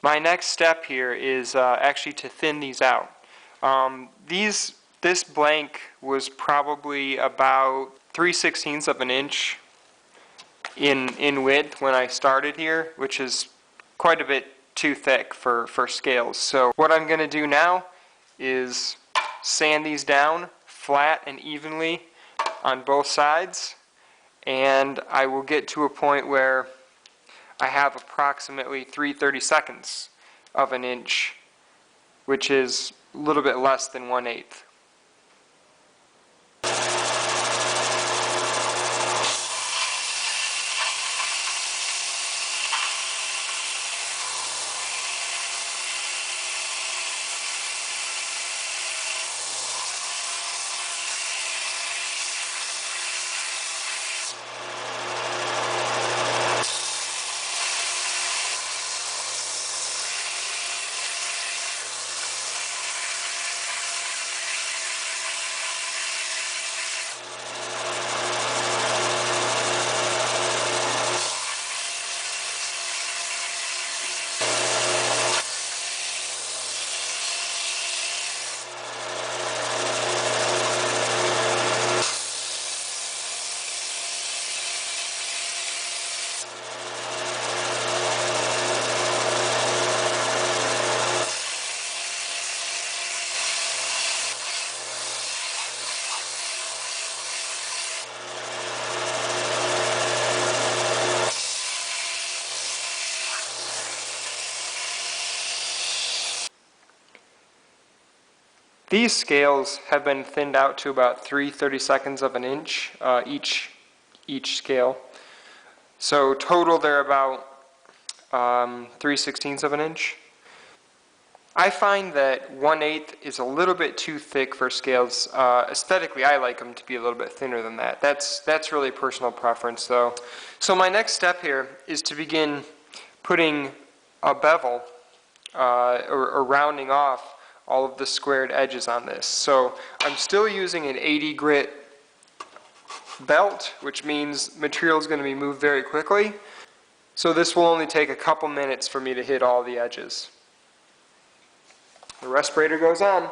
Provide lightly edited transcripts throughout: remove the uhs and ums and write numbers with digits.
My next step here is actually to thin these out. This blank was probably about 3/16 of an inch in width when I started here, which is quite a bit too thick for scales. So what I'm going to do now is sand these down flat and evenly on both sides, and I will get to a point where I have approximately 3/32 of an inch, which is a little bit less than 1/8. These scales have been thinned out to about 3/32 of an inch each scale. So total they're about 3/16 of an inch. I find that 1/8 is a little bit too thick for scales. Aesthetically, I like them to be a little bit thinner than that. That's really personal preference, though. So my next step here is to begin putting a bevel or rounding off all of the squared edges on this. So I'm still using an 80 grit belt, which means material is going to be moved very quickly. So this will only take a couple minutes for me to hit all the edges. The respirator goes on.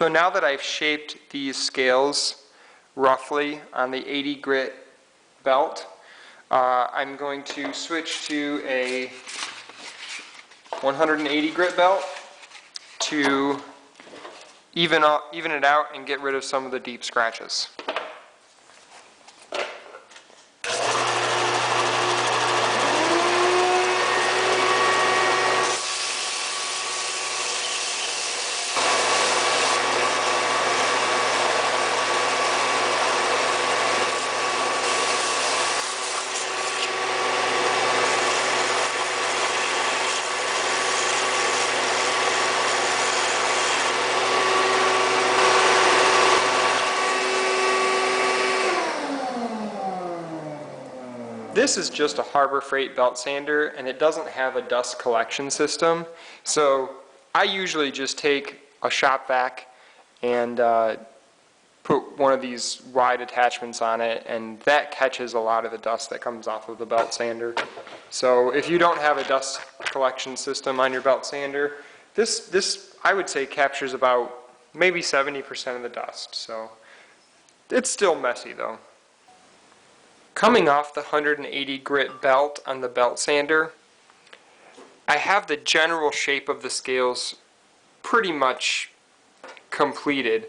So now that I've shaped these scales roughly on the 80 grit belt, I'm going to switch to a 180 grit belt to even it out and get rid of some of the deep scratches. This is just a Harbor Freight belt sander, and it doesn't have a dust collection system. So I usually just take a shop vac and put one of these wide attachments on it, and that catches a lot of the dust that comes off of the belt sander. So if you don't have a dust collection system on your belt sander, this I would say captures about maybe 70% of the dust. So it's still messy though. Coming off the 180 grit belt on the belt sander, I have the general shape of the scales pretty much completed.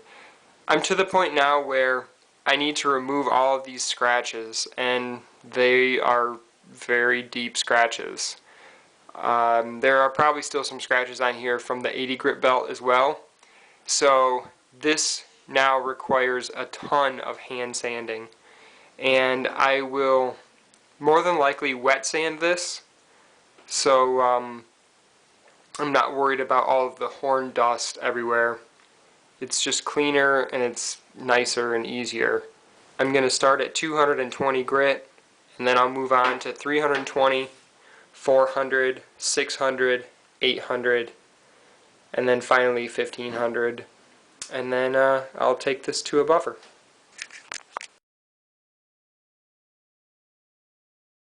I'm to the point now where I need to remove all of these scratches, and they are very deep scratches. There are probably still some scratches on here from the 80 grit belt as well. So this now requires a ton of hand sanding, and I will more than likely wet sand this, so I'm not worried about all of the horn dust everywhere. It's just cleaner and it's nicer and easier. I'm going to start at 220 grit, and then I'll move on to 320, 400, 600, 800, and then finally 1500. And then I'll take this to a buffer.